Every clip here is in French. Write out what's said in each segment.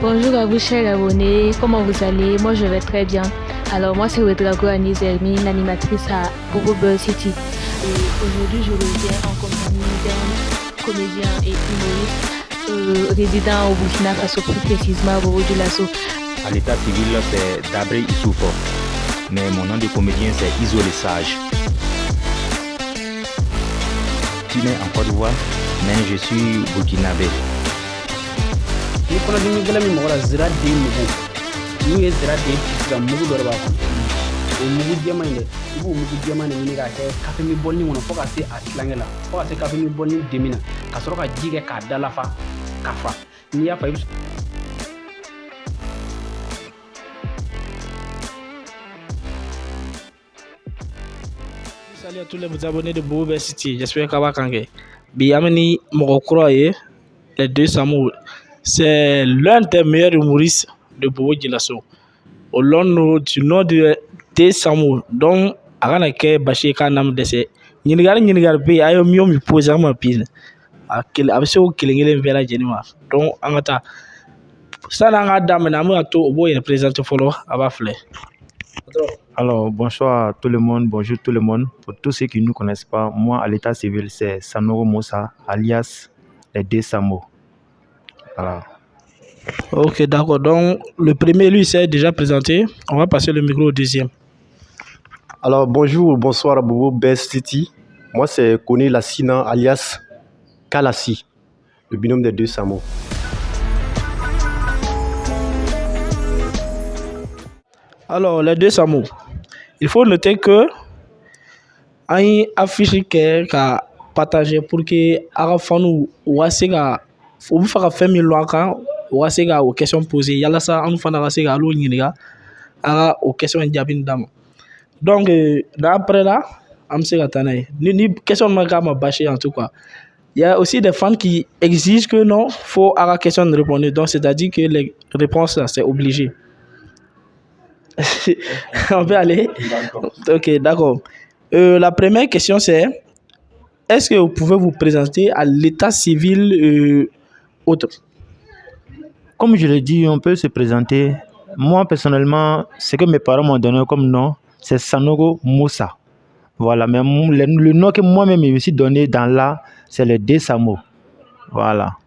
Bonjour à vous, chers abonnés. Comment vous allez? Moi, je vais très bien. Alors, moi, c'est Ouedraogo Anis Hermine, animatrice à Bobo Buzz City. Et aujourd'hui, je reviens en compagnie d'un comédien et humoriste résident au Burkina Faso, plus précisément à Bobo Dioulasso. À l'état civil, c'est Dabré Issoufo. Mais mon nom de comédien, c'est Isolé Sage. Je suis né en Côte d'Ivoire, mais je suis burkinabé. Ni kɔnɔ dimi gɛlɛn min mɔgɔ la zira den mugu n'u ye zira den ci ka mugu dɔ de b'a kɔnɔ o mugu jɛman in dɛ I b'o mugu jɛman de ɲini k'a kɛ kafemi bɔlini kɔnɔ fo ka se a tilankɛ la fo ka se kafemi bɔlini demi na ka sɔrɔ ka ji kɛ k'a dalafa ka fa n'i y'a fa I bɛ Salut à tous les abonnés de Bobo Buzz City, j'espère que va kange. Bienvenue Mokokroye, les deux Samour. C'est l'un des meilleurs humoristes de Bobo Dioulasso. Au long du nom de deux Samour, donc agana ke bashi kanam dese. Nyinigar be ayo miyo mi poser ma pin. Akil abse o kilingile vela jenima. Donc angata sana nga dame na mu ato obo ye présenter follow abafle. Alors, bonsoir à tout le monde, bonjour tout le monde. Pour tous ceux qui ne nous connaissent pas, moi, à l'état civil, c'est Sanoro Moussa, alias les deux Samo. Voilà. Ok, d'accord. Donc, le premier, lui, s'est déjà présenté. On va passer le micro au deuxième. Alors, bonjour, bonsoir à Bobo Buzz City. Moi, c'est Kone Lassina, alias Kalassi, le binôme des deux Samo. Alors, les deux Samo. Il faut noter que une affiche qui est partagée pour que les fans ou faire faire mille lois ou aux questions posées. Yalla ça, on fait la l'eau aux questions indiables d'âme. Donc, d'après là, on sait ni question de bâcher en tout cas. Il y a aussi des fans qui exigent que non, faut avoir question de répondre. Donc, c'est-à-dire que les réponses là, c'est obligé. On peut aller. Ok, d'accord. La première question c'est est-ce que vous pouvez vous présenter à l'état civil autre? Comme je l'ai dit, on peut se présenter. Moi, personnellement, ce que mes parents m'ont donné comme nom, c'est Sanoro Moussa. Voilà, mais le nom que moi-même je me suis donné dans là, c'est le deux Samo. Voilà.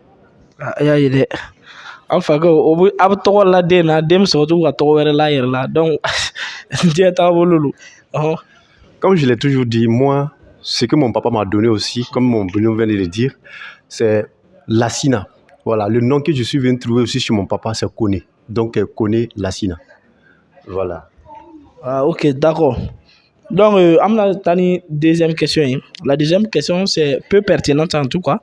Enfin, la donc Comme je l'ai toujours dit, moi, ce que mon papa m'a donné aussi, comme mon binôme vient de le dire, c'est Lassina. Voilà, le nom que je suis venu trouver aussi chez mon papa, c'est Kone. Donc, Kone Lassina. Voilà. Ah, ok, d'accord. Donc, on a une deuxième question. La deuxième question, c'est peu pertinente en tout cas.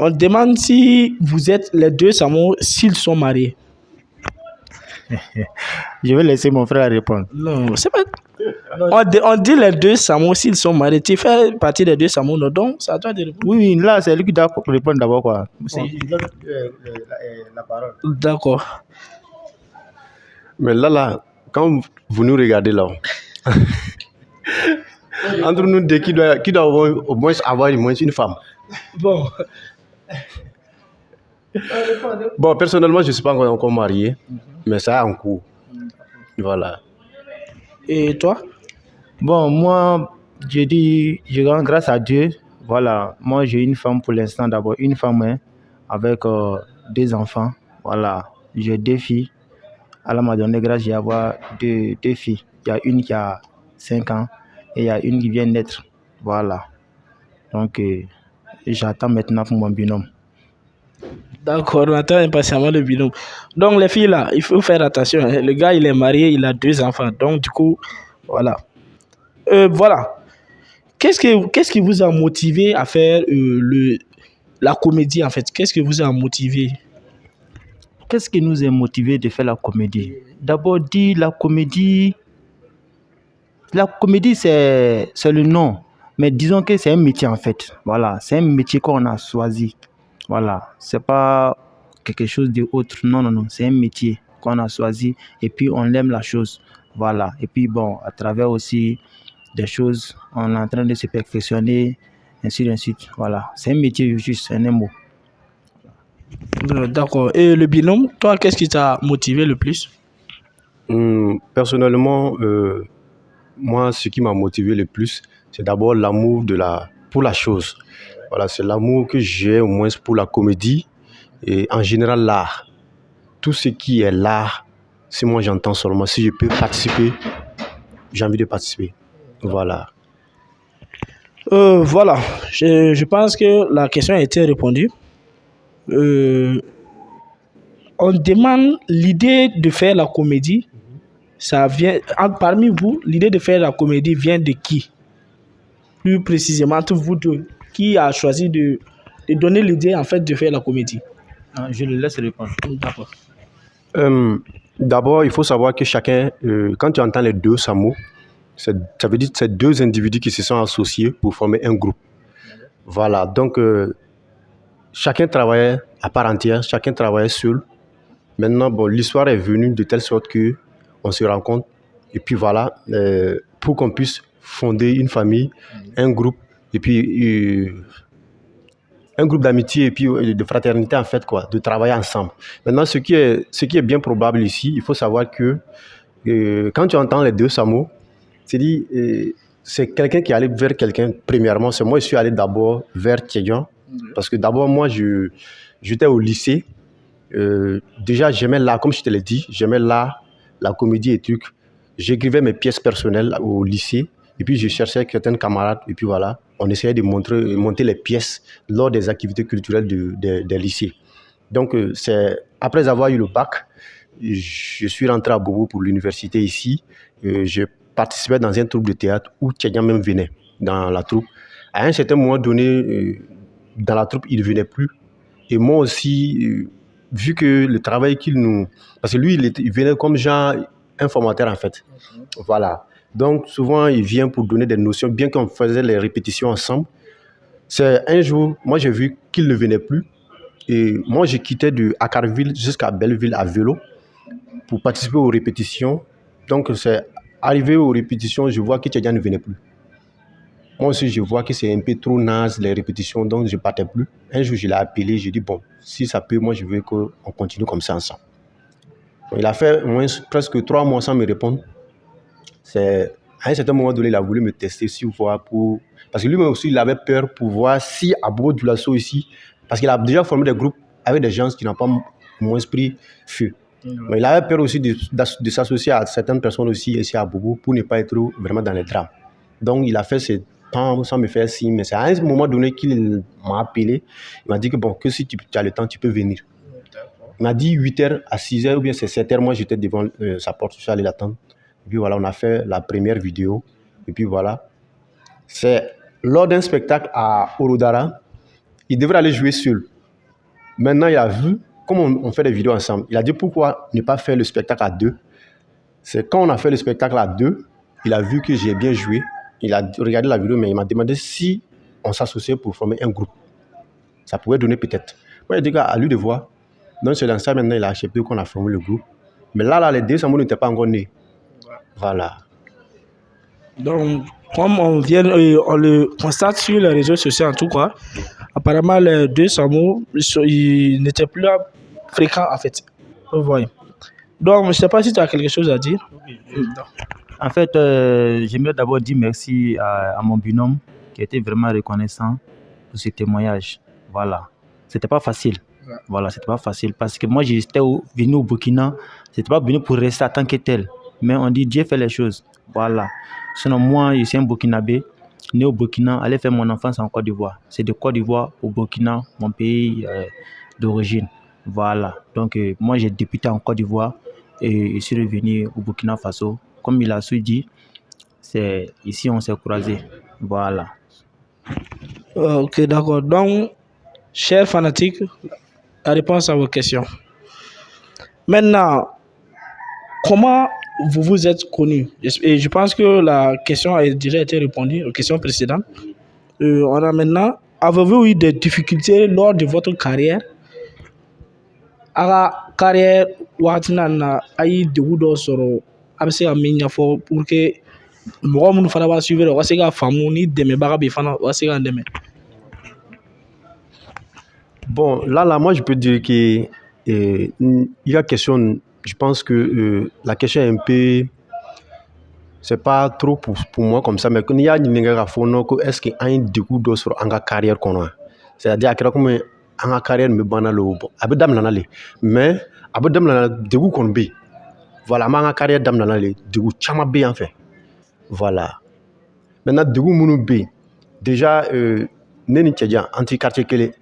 On demande si vous êtes les deux Samo, s'ils sont mariés. Je vais laisser mon frère répondre. Non, c'est pas... On dit les deux Samo, s'ils sont mariés. Tu fais partie des deux Samo, non? Donc, c'est à toi de répondre. Oui, là, c'est lui qui doit répondre d'abord, quoi. La parole. D'accord. Mais là, quand vous nous regardez là, entre nous deux, qui doit au moins avoir une femme? Bon. Bon, personnellement, je ne suis pas encore marié, mais ça a en cours. Voilà. Et toi? Bon, moi, je dis, je rends grâce à Dieu. Voilà, moi, j'ai une femme pour l'instant, d'abord, une femme hein, avec deux enfants. Voilà, j'ai deux filles. Allah m'a donné grâce d'y avoir deux filles. Il y a une qui a 5 ans et il y a une qui vient naître. Voilà. Donc, j'attends maintenant pour mon binôme. D'accord, on attend impatiemment le binôme. Donc les filles là, il faut faire attention. Hein. Le gars il est marié, il a 2 enfants. Donc du coup, voilà. Voilà. Qu'est-ce qui vous a motivé à faire la comédie en fait? Qu'est-ce qui vous a motivé? Qu'est-ce qui nous a motivé de faire la comédie? D'abord dit la comédie c'est le nom. Mais disons que c'est un métier en fait. Voilà, c'est un métier qu'on a choisi. Voilà, c'est pas quelque chose d'autre. Non, c'est un métier qu'on a choisi et puis on aime la chose. Voilà, et puis bon, à travers aussi des choses, on est en train de se perfectionner, ainsi de suite. Voilà, c'est un métier juste, c'est un mot. D'accord. Et le binôme, toi, qu'est-ce qui t'a motivé le plus? Personnellement, moi, ce qui m'a motivé le plus, c'est d'abord l'amour pour la chose. Voilà, c'est l'amour que j'ai au moins pour la comédie et en général l'art. Tout ce qui est l'art, si moi j'entends seulement, si je peux participer, j'ai envie de participer. Voilà. Voilà. Je pense que la question a été répondue. On demande l'idée de faire la comédie. Ça vient parmi vous, l'idée de faire la comédie vient de qui? Plus précisément, entre vous deux, qui a choisi de donner l'idée en fait de faire la comédie? Je le laisse répondre. D'accord. D'abord, il faut savoir que chacun, quand tu entends les deux Samo, ça veut dire que c'est deux individus qui se sont associés pour former un groupe. Voilà, donc chacun travaillait à part entière, chacun travaillait seul. Maintenant, bon, l'histoire est venue de telle sorte que on se rencontre et puis voilà, pour qu'on puisse fonder une famille, un groupe et puis un groupe d'amitié et puis de fraternité en fait quoi, de travailler ensemble. Maintenant, ce qui est bien probable ici, il faut savoir que quand tu entends les deux Samo, c'est quelqu'un qui est allé vers quelqu'un premièrement. C'est moi, je suis allé d'abord vers Tchèdian parce que d'abord moi j'étais au lycée. Déjà j'aimais l'art, comme je te l'ai dit, j'aimais l'art, la comédie et trucs. J'écrivais mes pièces personnelles au lycée et puis je cherchais certains camarades et puis voilà, on essayait de monter les pièces lors des activités culturelles des lycées. Donc c'est après avoir eu le bac, je suis rentré à Bobo pour l'université ici. J'ai participé dans un troupe de théâtre où Tchèdian même venait dans la troupe. À un certain moment donné, dans la troupe, il ne venait plus. Et moi aussi, vu que le travail parce que lui, il venait comme genre un formateur en fait. Voilà. Donc souvent, il vient pour donner des notions, bien qu'on faisait les répétitions ensemble. C'est un jour, moi j'ai vu qu'il ne venait plus. Et moi, j'ai quitté de Akarville jusqu'à Belleville à vélo pour participer aux répétitions. Donc c'est arrivé aux répétitions, je vois que Tchèdian ne venait plus. Moi aussi, je vois que c'est un peu trop naze les répétitions, donc je ne partais plus. Un jour, je l'ai appelé, j'ai dit, bon, si ça peut, moi, je veux qu'on continue comme ça ensemble. Donc, il a fait presque 3 mois sans me répondre. À un certain moment donné, il a voulu me tester, parce que lui aussi, il avait peur pour voir si à Bobo Dioulasso ici, parce qu'il a déjà formé des groupes avec des gens qui n'ont pas moins pris feu. Mais il avait peur aussi de s'associer à certaines personnes aussi ici à Bobo pour ne pas être vraiment dans les drames. Donc, il a fait ses temps sans me faire signe. Mais c'est à un moment donné qu'il m'a appelé. Il m'a dit que bon, que si tu as le temps, tu peux venir. Il m'a dit 8h à 6h ou bien c'est 7h. Moi, j'étais devant sa porte. Je suis allé l'attendre. Et puis voilà, on a fait la première vidéo. Et puis voilà. C'est lors d'un spectacle à Orodara. Il devrait aller jouer seul. Maintenant, il a vu comment on fait des vidéos ensemble. Il a dit pourquoi ne pas faire le spectacle à 2. C'est quand on a fait le spectacle à 2, il a vu que j'ai bien joué. Il a regardé la vidéo, mais il m'a demandé si on s'associait pour former un groupe. Ça pourrait donner peut-être. Moi, il a dit à lui de voir. Donc, c'est dans ça, maintenant, il a accepté qu'on a formé le groupe. Mais là les deux Samo n'étaient pas encore nés. Voilà. Donc, comme on le constate sur les réseaux sociaux en tout cas, apparemment les deux Samo, ils n'étaient plus fréquents en fait. Vous voyez. Donc, je ne sais pas si tu as quelque chose à dire. En fait, j'aimerais d'abord dire merci à mon binôme qui était vraiment reconnaissant pour ce témoignage. Voilà. C'était pas facile. Voilà, c'était pas facile parce que moi, j'étais venu au Burkina. C'était pas venu pour rester en tant que tel. Mais on dit Dieu fait les choses. Voilà. Sinon, moi, je suis un Burkinabé, né au Burkina, allé faire mon enfance en Côte d'Ivoire. C'est de Côte d'Ivoire au Burkina, mon pays d'origine. Voilà. Donc, moi, j'ai débuté en Côte d'Ivoire et je suis revenu au Burkina Faso. Comme il a su dit, c'est ici on s'est croisés. Voilà. Ok, d'accord. Donc, chers fanatiques, la réponse à vos questions. Maintenant, comment vous vous êtes connus? Et je pense que la question a déjà été répondue aux questions précédentes. On a maintenant, avez-vous eu des difficultés lors de votre carrière? La carrière, Watinana, aïe de Wudo Soro. Abse a min ɲɛfɔ pour que mɔgɔ minnu fana b'a suivre u ka se ka faamu ni dɛmɛbaga bɛ fana u ka se k'an dɛmɛ. Bon, là, moi, je peux dire que il y a question, je pense que la question est un peu, c'est pas trop pour moi comme ça, mais qu'il y a une est-ce qu'il y a un dégoût d'os sur une carrière qu'on a? C'est-à-dire, qu'il y a comme une carrière, mais banal, avec dame nanale, mais avec dame nanale, dégoût qu'on bé. Voilà, ma carrière dame nanale, dégoût, chama bé en fait. Voilà. Maintenant, dégoût mounou bé. Déjà, Neni Tchadjan, anti-quartier Kélé.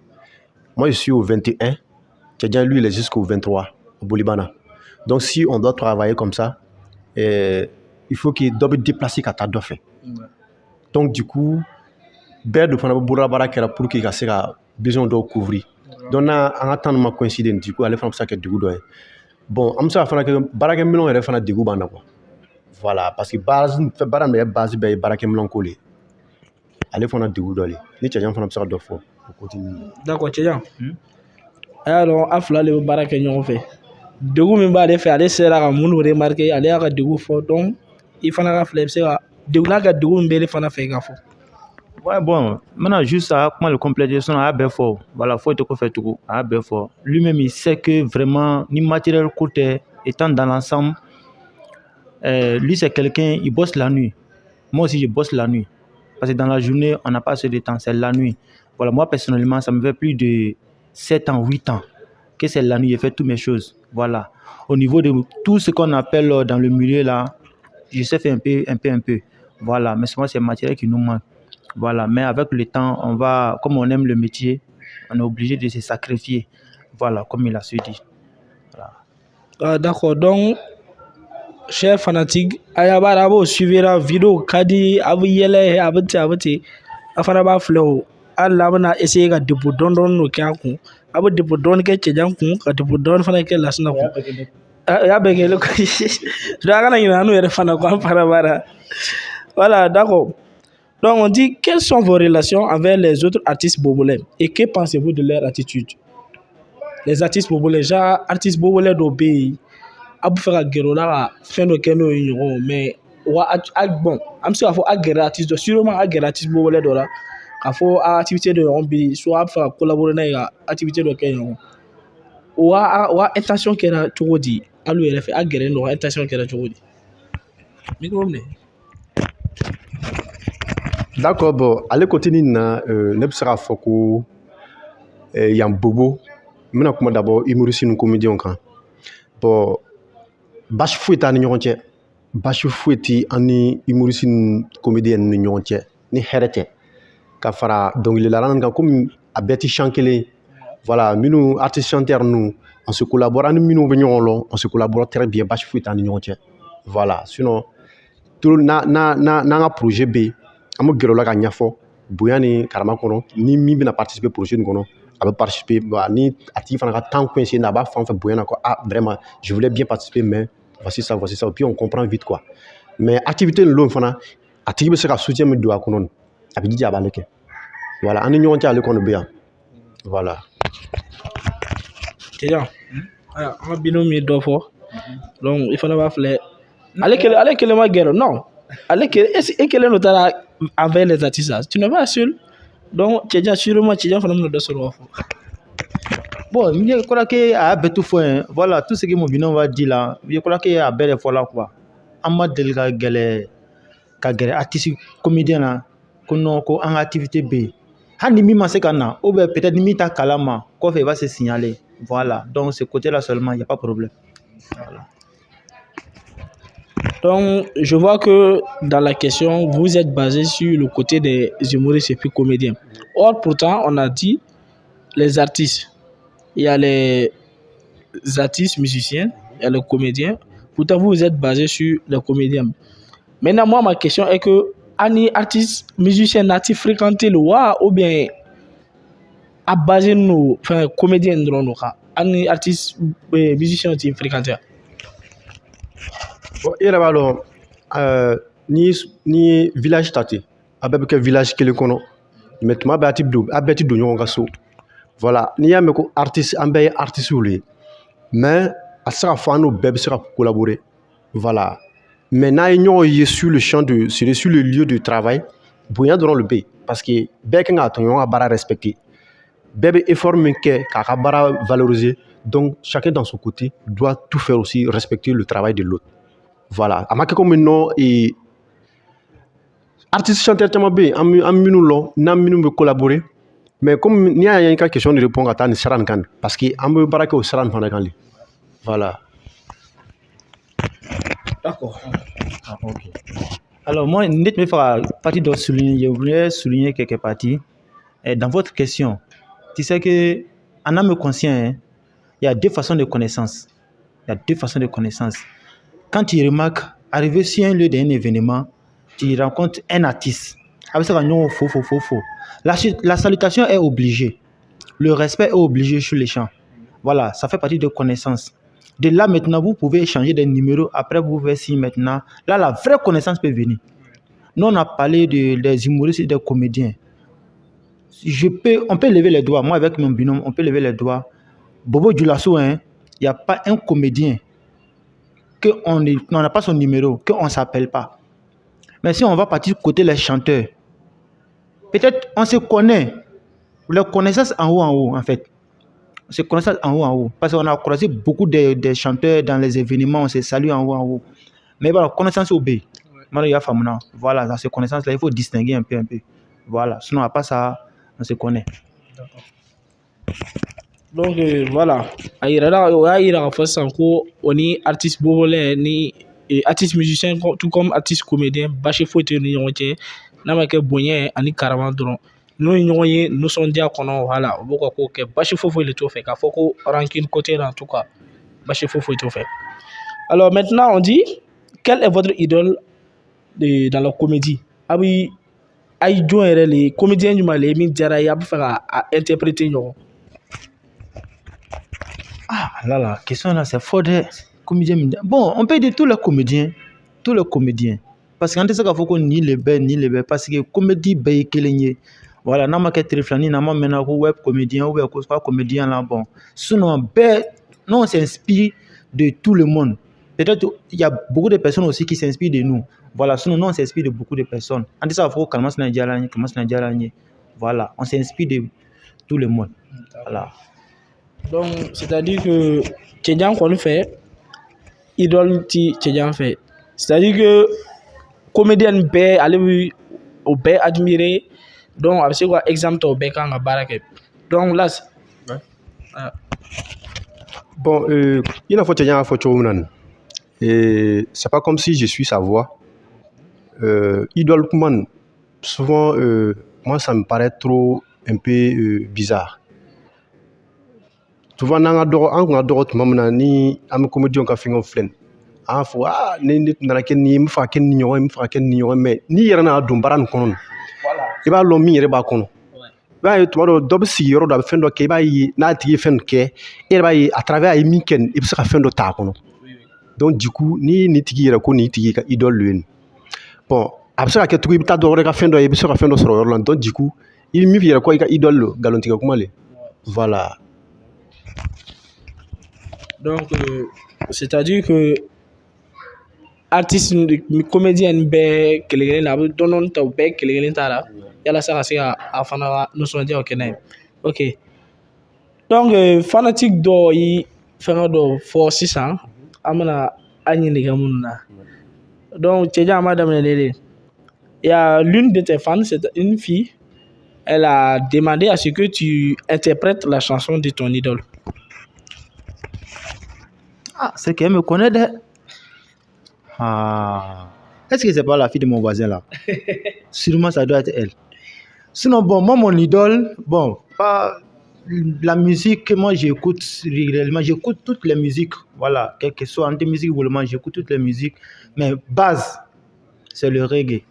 Moi, je suis au 21. Tchadjan, lui, il est jusqu'au 23, au Bolibana. Donc, si on doit travailler comme ça, il faut qu'il doit être déplacé à ta dofe. Donc, du coup, Bert de Fanabo Bourabara qui a pour qu'il ait besoin de couvrir. Donc, on a attendu ma coïncidence, du coup, aller faire ça que du coup, bon, on sait que Baraké Milon est fait du coup, voilà, parce que base, Baramé base, Baraké Milon collé. Allez faire du coup, ni Tchadjan fait ça deux fois. D'accord, Tchadjan. Alors, afla le Baraké Milon fait. De vous même aller faire aller serrer à mon remarquer aller à de vous fort donc il faut la flemme c'est de vous la de vous me faire faire gaffe. Ouais, bon, maintenant, juste à comment le compléter, son à fort. Voilà, faut être fait tout à fort. Lui-même, il sait que vraiment, ni matériel côté étant dans l'ensemble, lui, c'est quelqu'un, il bosse la nuit. Moi aussi, je bosse la nuit. Parce que dans la journée, on n'a pas assez de temps, c'est la nuit. Voilà, moi, personnellement, ça me fait plus de 7 ans, 8 ans que c'est la nuit, je fais toutes mes choses. Voilà. Au niveau de tout ce qu'on appelle dans le milieu, là, je sais faire un peu. Voilà, mais souvent, c'est le matériel qui nous manque. Voilà, mais avec le temps, on va, comme on aime le métier, on est obligé de se sacrifier. Voilà, comme il a su dit. Voilà. D'accord, donc, chers fanatiques, Ayabarabo suivra vidéo Kadi, Abuyele, Abati, Afaraba Flow. Allah bana essayer ka depo don no kya kun abo depo don ke Tchadjan kun ka depo don fana ke lasna kun ya bege le ko da kana ina no yere fana ko para. Voilà, d'accord. Donc on dit quelles sont vos relations avec les autres artistes bobolais et que pensez-vous de leur attitude? Les artistes bobolais, genre artistes bobolais d'obé abu fera gero la fin de keno yo mais wa bon am sûr faut agréer artiste sûrement agréer artiste bobolais do la a fɔ activité de ɲɔgɔn bi soit a bɛ fɛ ka collaborer n'a ye ka activité dɔ kɛ ɲɔgɔn wa intention kɛra cogo di hali yɛrɛ fɛ a gɛrɛ dɔ intention kɛra cogo di micro minɛ. D'accord, bon, ale côté ni na ne bɛ se k'a fɔ ko yan bobo n bɛna kuma d'abord humoriste ni comédien kan. Bon, basi foyi t'an ni ɲɔgɔn cɛ, basi foyi tɛ an ni humoriste ni comédien ni ɲɔgɔn cɛ ni hɛrɛ tɛ. Ka fara dɔnkilidala kan comme a bɛɛ tɛ chant kelen. Voilà, minnu artistes chanteurs nous on se collabore ani minnu bɛ ɲɔgɔn lɔ on se collabore très bien basi foyi t'an ni ɲɔgɔn cɛ. Voilà, sinon tout n'an ka projet bɛ yen an bɛ gɛrɛ o la ka ɲɛfɔ bonya ni karama kɔnɔ ni min bɛna participer projet nin kɔnɔ a bɛ participer ni a tigi fana ka temps coincé a b'a fɛn o fɛn bonya na ko ah vraiment je voulais bien participer mais voici ça et puis on comprend vite quoi. Mais activité nin lon fana a tigi bɛ se ka soutien min don a kɔnɔ a bɛ jija a b'ale kɛ. Voilà, an ni ɲɔgɔn cɛ ale kɔni bɛ yan. Voilà. Tchadjan, an ka binôme ye dɔ fɔ donc i fana b'a filɛ ale kelen ma gɛrɛ non ale kelen e kelen dɔ taara envers les artistes tu n'es pas seul donc Tchadjan sûrement Tchadjan fana bɛna dɔ sɔrɔ ka fɔ. Bon, je crois que a bɛɛ tout fɔ voilà tout ce que mon binôme va dire là je crois que a bɛɛ de fɔ la quoi an ma deli ka gɛrɛ artiste comédien na ko non ko an ka activité bɛ yen hali ni min ma se ka na ou bien peut-être ni min t'a kalama kɔfɛ il va se signaler voilà donc ce côté là seulement il y a pas de problème. Voilà. Donc, je vois que dans la question, vous êtes basé sur le côté des humoristes et puis comédiens. Or, pourtant, on a dit les artistes. Il y a les artistes musiciens, il y a les comédiens. Pourtant, vous êtes basé sur les comédiens. Maintenant, moi, ma question est que, les artistes musiciens natifs fréquentent le WA ou bien à base nous, enfin, comédiens dans nos cas, les artistes musiciens natifs fréquentent. Bon, il y a ni village tati avec village kelen kɔnɔ mais tuma bɛɛ a bɛɛ ti don ɲɔgɔn ka so. Voilà, n'i y'a mɛn ko artiste an bɛɛ ye artistes ye mais a tɛ se ka fɔ an n'o bɛɛ bɛ se ka collaborer. Voilà, mais n'a ye ɲɔgɔn ye sur le lieu de travail bonya dɔrɔn le bɛ yen parce que bɛɛ kan ka tɔ ɲɔgɔn ka baara respecter. bɛɛ bɛ effort min kɛ k'a ka baara valoriser. Donc chacun dans son côté doit tout faire aussi, respecter le travail de l'autre. Voilà. A ma kɛ comme non et artiste chanteur caman bɛ yen an minnu lɔ n'an minnu bɛ collaborer. Mais comme n'i y'a ye ka question de répondre à ta nin sira nin kan parce que an bɛ baara kɛ o sira nin fana kan de. Voilà. D'accord. Ah, ok. Alors, moi, je voulais souligner quelques parties. Et dans votre question, tu sais que, en âme conscient, hein, il y a deux façons de connaissance. Il y a deux façons de connaissance. Quand tu remarques, arriver sur un lieu d'un événement, tu rencontres un artiste. Avec ça, faux. La salutation est obligée. Le respect est obligé sur les champs. Voilà, ça fait partie de connaissance. De là, maintenant, vous pouvez échanger des numéros. Après, vous pouvez signer maintenant. Là, la vraie connaissance peut venir. Nous, on a parlé des humoristes et des comédiens. On peut lever les doigts. Moi, avec mon binôme, on peut lever les doigts. Bobo Dioulasso, il n'y a pas un comédien qu'on n'a pas son numéro, qu'on ne s'appelle pas. Mais si on va partir côté les chanteurs, peut-être on se connaît. La connaissance en haut, en fait. On se connaît en haut. Parce qu'on a croisé beaucoup de chanteurs dans les événements, on se salue en haut. Mais voilà, connaissance au B. Voilà, dans ces connaissances-là, il faut distinguer un peu. Voilà, sinon, à part ça, on se connaît. Donc, voilà. Il y a des artistes ni artistes musiciens, tout comme artistes comédiens, bâché faut être ni n'a que bonnier ani carrément drôle. Nous sommes déjà qu'on voilà beaucoup que bâché faut le tout fait, qu'il faut qu'on ranking côté en tout cas. Bâché faut le tout fait. Alors maintenant, on dit, quelle est votre idole dans la comédie? Abi ay joindre les comédiens du Mali, mi diara ya faire à interpréter non. Ah là là, question là c'est fort de comédiens. Bon, on peut dire tous les comédiens. Parce qu'en tout cas, il faut qu'on ni les bêtes, parce que comédie baye kelenye. Voilà, n'a pas qu'être flâné, n'a pas maintenant web comédien ou quoi comédien là bon. Sinon, non, on s'inspire de tout le monde. Peut-être il y a beaucoup de personnes aussi qui s'inspirent de nous. Voilà, sinon on s'inspire de beaucoup de personnes. En tout cas, il faut commencer à dire, voilà, on s'inspire de tout le monde. Voilà. Donc, c'est-à-dire que Tchadjan qu'on fait, idole Tchadjan fait. C'est-à-dire que comédien bé aller au bé admirer. Donc, avec quoi exemple au bé quand on barake. Donc là, bon, il a faut Tchadjan faut chounan. Et c'est pas comme si je suis sa voix. Idole Kouman, souvent, moi ça me paraît trop un peu bizarre. Souvent, on adore tout le monde, ni un comédien qui a fait un flène. Ah, faut ni me fa ken ni mais ni yerana do baran kono. I b'a lɔn min yɛrɛ b'a kɔnɔ. I b'a ye tuma dɔ bɛ sigi yɔrɔ dɔ a bɛ fɛn dɔ kɛ i b'a ye n'a tigi ye fɛn kɛ e yɛrɛ b'a ye à travers a ye min kɛ i bɛ se ka fɛn dɔ t'a kɔnɔ. Donc du coup ni nin tigi yɛrɛ ko nin tigi ka idole le ye. Bon a bɛ se ka kɛ tugun i bɛ taa dɔ wɛrɛ ka fɛn dɔ ye i bɛ se ka fɛn dɔ sɔrɔ o yɔrɔ la. Donc du coup i min yɛrɛ ko i ka idole lo galontigɛ kuma le. Voilà. Donc c'est-à-dire que artiste comédien bɛɛ kelen na a bɛ dɔn ta u bɛɛ kelen ta la yalasa ka se ka a fana ka nisɔndiya o kɛ n'a ye. Ok. Donc fanatique dɔ ye fɛngɛ dɔ fɔ sisan an bɛna an ɲininka minnu na. Donc Tchadjan an b'a daminɛ de. Il y a l'une de tes fans, c'est une fille, elle a demandé à ce que tu interprètes la chanson de ton idole. Ah, c'est qu'elle me connaît de... Ah, est-ce que c'est pas la fille de mon voisin là? Sûrement ça doit être elle. Sinon bon, moi mon idole, bon, pas la musique que moi j'écoute régulièrement, j'écoute toutes les musiques, voilà, quelle que soit en des musiques volument, j'écoute toutes les musiques, mais base c'est le reggae.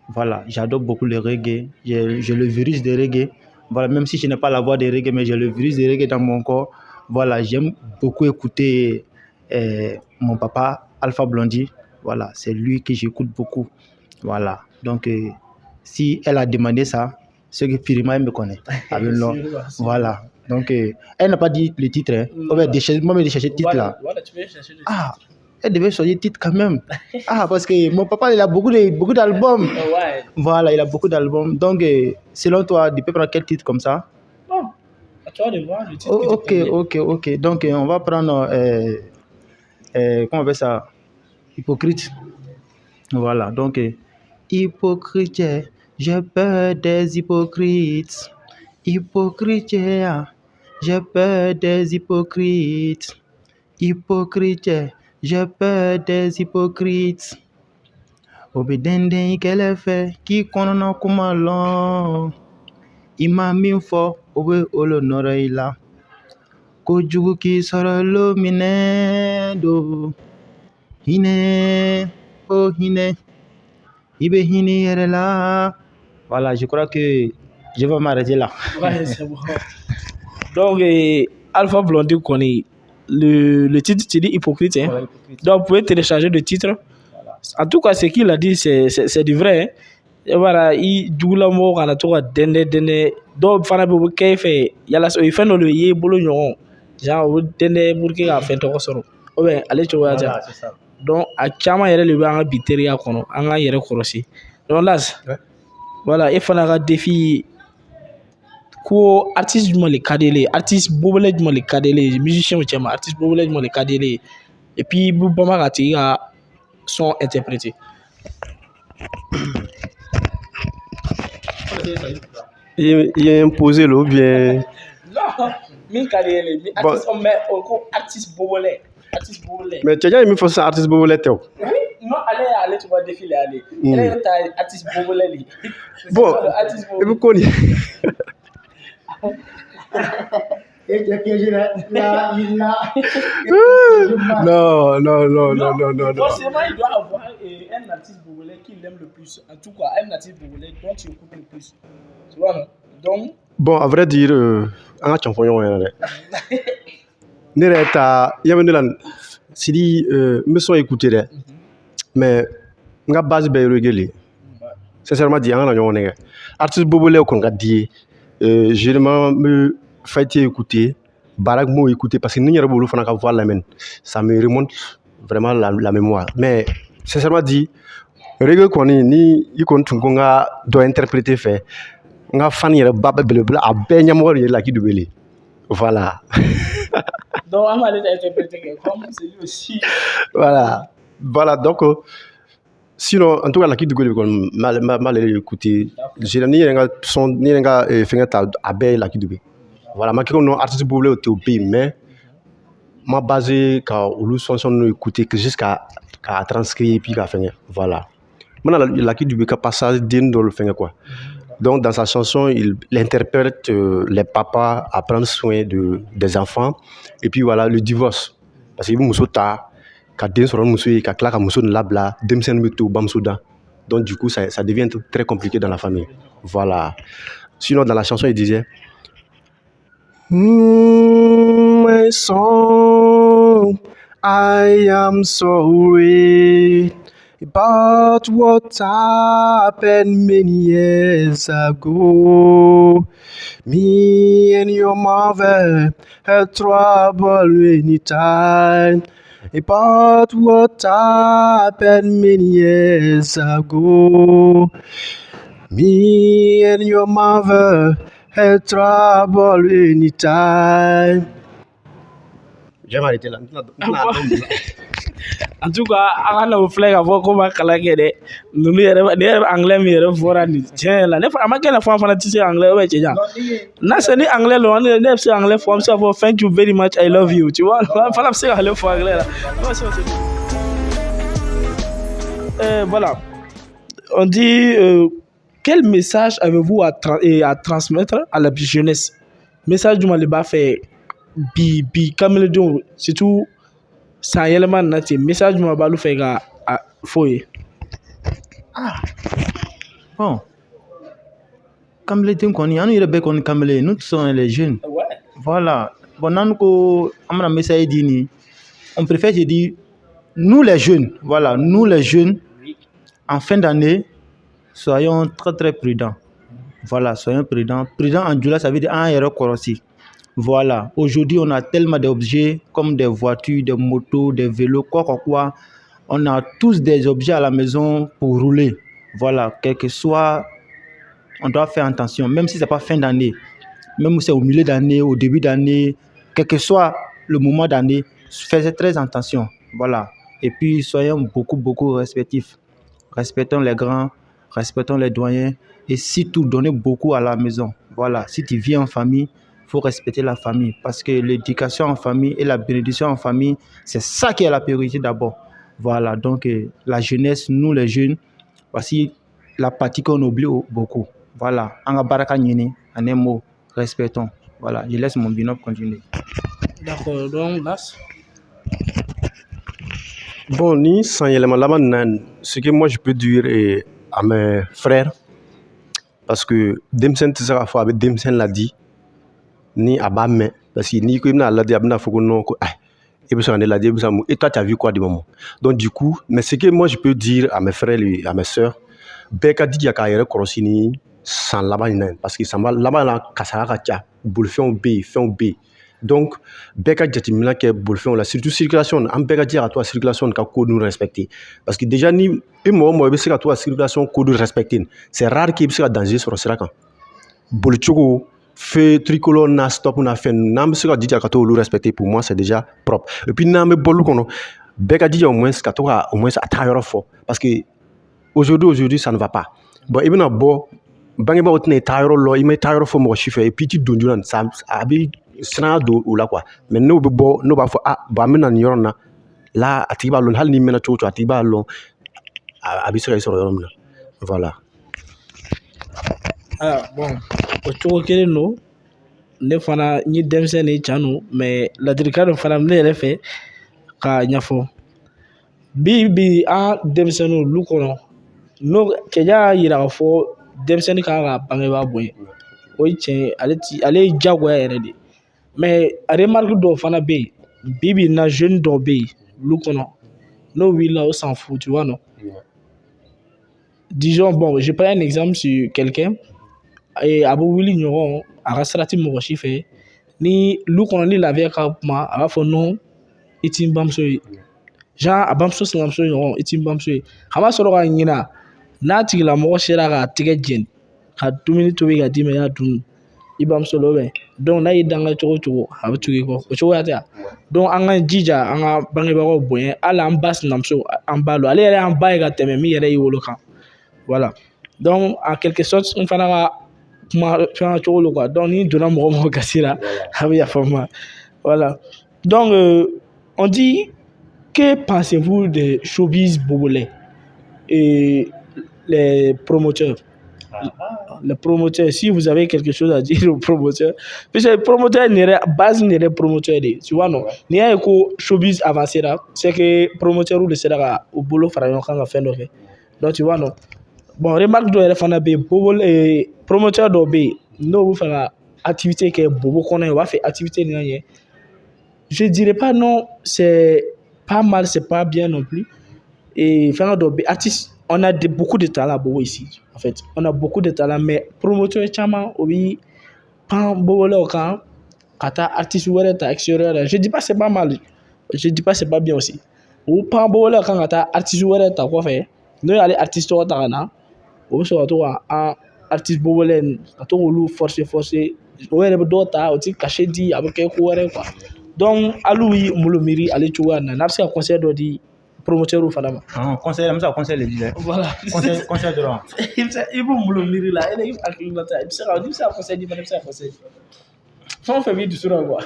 Voilà, j'adore beaucoup le reggae, j'ai le virus de reggae. Voilà, même si je n'ai pas la voix de reggae, mais j'ai le virus de reggae dans mon corps. Voilà, j'aime beaucoup écouter mon papa Alpha Blondy. Voilà, c'est lui que j'écoute beaucoup. Voilà, donc si elle a demandé ça, c'est que Firima me connaît. Voilà, donc elle n'a pas dit le titre. Hein. Moi, je vais chercher le titre là. Voilà, tu peux chercher le titre. Ah, elle devait choisir le titre quand même. Ah, parce que mon papa, il a beaucoup d'albums. Ouais. Voilà, il a beaucoup d'albums. Donc, selon toi, tu peux prendre quel titre comme ça? Bon, toi de voir le titre Oh, qui te ok, convient. ok, ok. Donc, on va prendre, comment on appelle ça? Hypocrite. Voilà, donc, hypocrite, j'ai peur des hypocrites. Hypocrite, j'ai peur des hypocrites. Hypocrite, j'ai peur des hypocrites. Obedende ikele fe ki konono kuma lon. Ima min fɔ o bɛ olo nɔrɔ i la. Kojugu k'i sɔrɔ lo minɛ do. Hinɛ, oh hinɛ, i bɛ hinɛ i yɛrɛ la. Voilà, je crois que je vais m'arrêter là. Ouais, c'est bon. Donc, Alpha Blondy connaît le titre, tu dis hypocrite. Hein? Voilà, hypocrite. Donc, vous pouvez télécharger le titre. En tout cas, ce qu'il a dit, c'est du vrai. Hein? Et voilà, il joue la mort à la tour dende. Donc, fana bɛ kɛ fɛ yala o ye fɛn dɔ de ye bolo ɲɔgɔn genre o dende pour que ka fɛn tɔgɔ sɔrɔ ou bien ale cogoya tɛ Voilà, c'est ça. donc a caman yɛrɛ de bɛ an ka bi teriya kɔnɔ an k'an yɛrɛ kɔlɔsi donc Las voilà e fana ka défi ko artiste jumɛn de ka di ele ye artiste bobɔlɛ jumɛn de ka di ele ye musicien cɛ ma artiste bobɔlɛ jumɛn de ka di ele ye et puis i bɛ bama ka tigi ka son interpréter. Il est imposé, là, ou bien. Non, min ka di ele ye Bon. artiste mais o ko artiste bobɔlɛ. Mais tu as déjà aimé faire ça, artiste Bobo Letteo. Oui, non, allez, tu vas défiler, allez. Elle est artiste Boboleli. Bon, et vous connaissez. Non. Forcément, il doit avoir un artiste Bobolais qu'il aime le plus. En tout cas, un artiste Bobolais dont tu écoutes le plus. Tu vois, non? Donc. Bon, à vrai dire, on a champion. Il y a une si me sont écoutés, mais nga base be reggae. Sincèrement dit, on a un artiste Bobolais qu'on a dit, généralement me fait écouter. Barak mo écouter parce que nous n'avons pas voulu faire voir la main. Ça me remonte vraiment la mémoire. Mais sincèrement dit, reggae qu'on ni il compte qu'on doit interpréter fait. Nga fan yere baba blabla a benya mo yere la ki dubele. Voilà. Donc on va aller interpréter comme c'est lui aussi. Voilà. Donc sinon en tout cas la ki dubele kon mal écouter. J'ai ni nga son ni nga fengata a be la ki dubele. Voilà, ma kiko non artiste boulé au pays mais ma basé quand ou son écouter que jusqu'à transcrire puis qu'à faire voilà. Maintenant la qui du passage dans le faire quoi. Donc dans sa chanson il interprète les papas à prendre soin des enfants et puis voilà le divorce parce que muso ta ka den soro muso ka kla ka muso labla demsen meto bamsoda. Donc du coup ça devient très compliqué dans la famille. Voilà. Sinon dans la chanson il disait my song, I am sorry about what happened many years ago. Me and your mother had trouble anytime. About what happened many years ago. Me and your mother had trouble anytime. J'ai arrêté là. En tout cas, on a fait la voix comme un calagé. Nous sommes anglais, mais nous sommes tiens là. Ne faut pas que la femme fanatique anglais ouais tiens. Na c'est ni anglais là, on est c'est anglais forme ça for thank you very much I love you. Tu vois, fallait c'est anglais for anglais là. Voilà. On dit quel message avez-vous à transmettre à la jeunesse? Message du Maliba fait bi kamele don surtout ça élément naté message du Maliba lu fait ga foye. Bon. Kamele tin koni anu yere be koni kamele nous sommes les jeunes. Ouais. Voilà. Bon nan ko amana message dini on préfère je dire nous les jeunes, voilà, nous les jeunes en fin d'année soyons très très prudents. Voilà, soyons prudents. Prudent en Djoula, ça veut dire un héros corrosif. Voilà, aujourd'hui on a tellement d'objets comme des voitures, des motos, des vélos, quoi. On a tous des objets à la maison pour rouler. Voilà, quel que soit, on doit faire attention, même si ce n'est pas fin d'année. même si c'est au milieu d'année, au début d'année, quel que soit le moment d'année, faites très attention. Voilà. Et puis, soyons beaucoup respectifs. Respectons les grands, respectons les doyens et surtout, donnez beaucoup à la maison. Voilà. Si tu vis en famille, il faut respecter la famille parce que l'éducation en famille et la bénédiction en famille, c'est ça qui est la priorité d'abord. Voilà. Donc, la jeunesse, nous les jeunes, voici la partie qu'on oublie beaucoup. Voilà. Anga baraka nyini, en un mot, respectons. Voilà. Je laisse mon binôme continuer. D'accord, donc là, Bon, ni sans élément là ce que moi je peux dire à mes frères, parce que Demsen Tissara Fo avec Demsen l'a dit, ni à bas mais, parce que ni comme l'a dit, abna faut non, et puis ça l'a dit, et toi tu as vu quoi du moment. Donc du coup, mais ce que moi je peux dire à mes frères et à mes sœurs, Beka dit qu'il y a carrière Korosini sans là-bas, parce que ça va là-bas là, Kassara Katia, Boulfion B, Fion B. Donc, Beka Jatimila qui est Boulfion là, surtout circulation, en Beka dire à toi circulation qu'à code nous respecter. Parce que déjà, ni un moment, c'est à toi circulation code nous respecter. C'est rare qu'il y ait danger sur le Serakan. Bolchogo, fait tricolore, na stop, on a fait, n'a pas dit à toi le respecter, pour moi, c'est déjà propre. Et puis, n'a pas bolou qu'on Beka dit au moins, qu'à toi, au moins, à taille fort. Parce que aujourd'hui, ça ne va pas. Bon, et bien, bon, bangeba otne taille lo, il met taille fort, moi, chiffre, et puis tu donnes, ça a sina do ou là quoi mais no be bo no ba fo ba mena ni yorona la atiba lon hal ni mena chocho atiba lon abi sera sur yorona voilà. Ah bon, o cogo kelen no ne fana ni denmisɛnnin canu mais ladilikan dɔ fana ne yɛrɛ fɛ ka ɲɛfɔ bi an denmisɛnninw lu kɔnɔ n'o kɛja yira k'a fɔ denmisɛnnin kan ka bangebaa bonya o ye tiɲɛ ale ye jagoya yɛrɛ de mais remarque dɔw fana bɛ yen bi na jeune dɔw bɛ yen lu kɔnɔ n'o wulila o s'en fout tu vois non. Disons bon je prends un exemple sur quelqu'un et a bɛ wuli ɲɔgɔn a ka sira tɛ mɔgɔ si fɛ ni lu kɔnɔ ni lafiya ka kuma a b'a fɔ non i t'i n bamuso ye genre a bamuso sinamuso ɲɔgɔn i t'i n bamuso ye a ma sɔrɔ ka ɲina n'a tigilamɔgɔ sera k'a tɛgɛ jɛni ka dumuni tobi ka d'i ma i y'a dun i bamuso lo bɛ donc n'a y'i danga cogo cogo a bɛ tugu i kɔ o cogoya tɛ donc an ka jija an ka bangebagaw bonya hali an ba sinamuso an ba lo ale yɛrɛ y'an ba ye ka tɛmɛ min yɛrɛ y'i wolo kan voilà donc en quelque sorte n fana ka kuma fɛn cogo lo quoi donc ni donna mɔgɔ gasi la a bɛ yafa n ma voilà donc on dit que pensez-vous des showbiz bobolais et les promoteurs. Les promoteurs, si vous avez quelque chose à dire aux promoteurs, parce que les promoteurs n'est base n'est les promoteurs, tu vois non. Ni a éco showbiz avancé là, c'est que promoteurs ou le sera au boulot farayon quand on fait donc tu vois non. Bon remarque de fana be bobo et promoteur do be no vous faire activité que bobo connaît va faire activité ni. Je dirais pas non, c'est pas mal, c'est pas bien non plus. Et faire do be artiste, on a beaucoup de talent bobo ici. En fait, on a beaucoup de talent, mais promoteur chama oui pas bobo là quand kata artiste ou ta extérieur. Je dis pas c'est pas mal, je dis pas c'est pas bien aussi. Ou pas bobo là quand kata artiste ou ta quoi faire. Nous aller artiste ou ta na, ou soit toi un artiste bobo là, toi ou forcer ou elle do ta ou tu caché dit avec quoi quoi. Donc alui mulumiri aller tu vois na c'est un conseil do di promoteur ou fana conseil comme ça conseil le dit voilà conseil de là il faut mulumiri là il est acclimaté il sera conseil dit c'est conseil faut faire vite sur quoi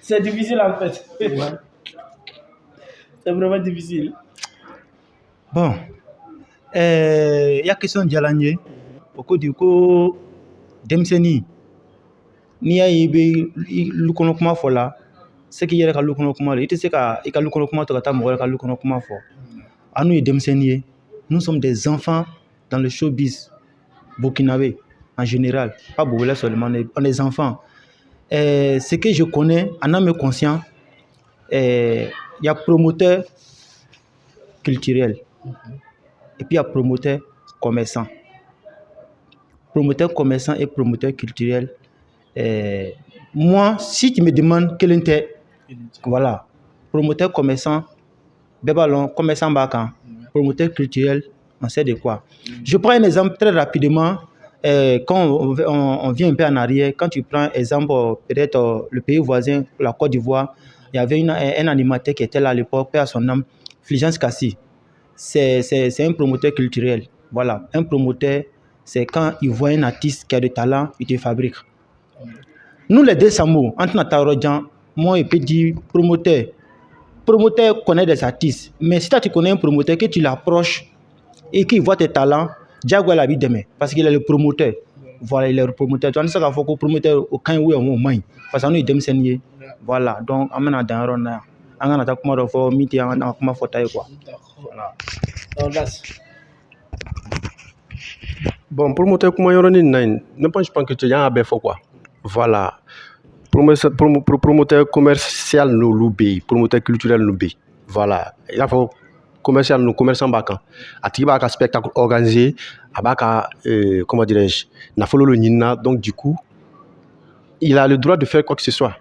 c'est difficile en fait c'est vraiment difficile bon il y a question de Jalanye beaucoup du coup demseni ni ya ibe lukono kuma fo la c'est que yɛrɛ ka lukono kuma il te se ka i ka lukono kuma to ka taa mɔgɔ ka lukono kuma fɔ anu ye denmisɛnnin ye nous sommes des enfants dans le showbiz burkinabé en général pas bobolais seulement on est des enfants ce que je connais en âme et conscience il y a promoteur culturel et puis il y a promoteur commerçant et promoteur culturel. Moi, si tu me demandes quel était, voilà, promoteur commerçant, béballon, commerçant bacan, promoteur culturel, on sait de quoi. Je prends un exemple très rapidement. quand on vient un peu en arrière, quand tu prends exemple, peut-être le pays voisin, la Côte d'Ivoire, il y avait un animateur qui était là à l'époque, paix à son âme, Fulgence Kassi. C'est un promoteur culturel. Voilà, un promoteur, c'est quand il voit un artiste qui a du talent, il te fabrique. Nous, les deux Samo, entre Natarodjan, moi, je peux dire promoteur. Promoteur connaît des artistes. Mais si tu connais un promoteur, que tu l'approches et qu'il voit tes talents, Diago la vie demain. Parce qu'il est le promoteur. Voilà, il est le promoteur. Tu vois, c'est qu'il faut que le promoteur, quand il est au moins, parce qu'on est des seniors. Voilà, donc, on est dans un rond. On a comment de faire, miti, on a comment faire quoi. Voilà. Bon, promoteur, comment y nine, ne pense pas que tu as un bel quoi. Voilà. Promoteur commercial nous loubé, promoteur culturel nous bé. Voilà. Il a faut commercial nous commerçant bacan. Atiba un spectacle organisé, abaka comment dirais-je, n'a follow le nina, donc du coup, il a le droit de faire quoi que ce soit.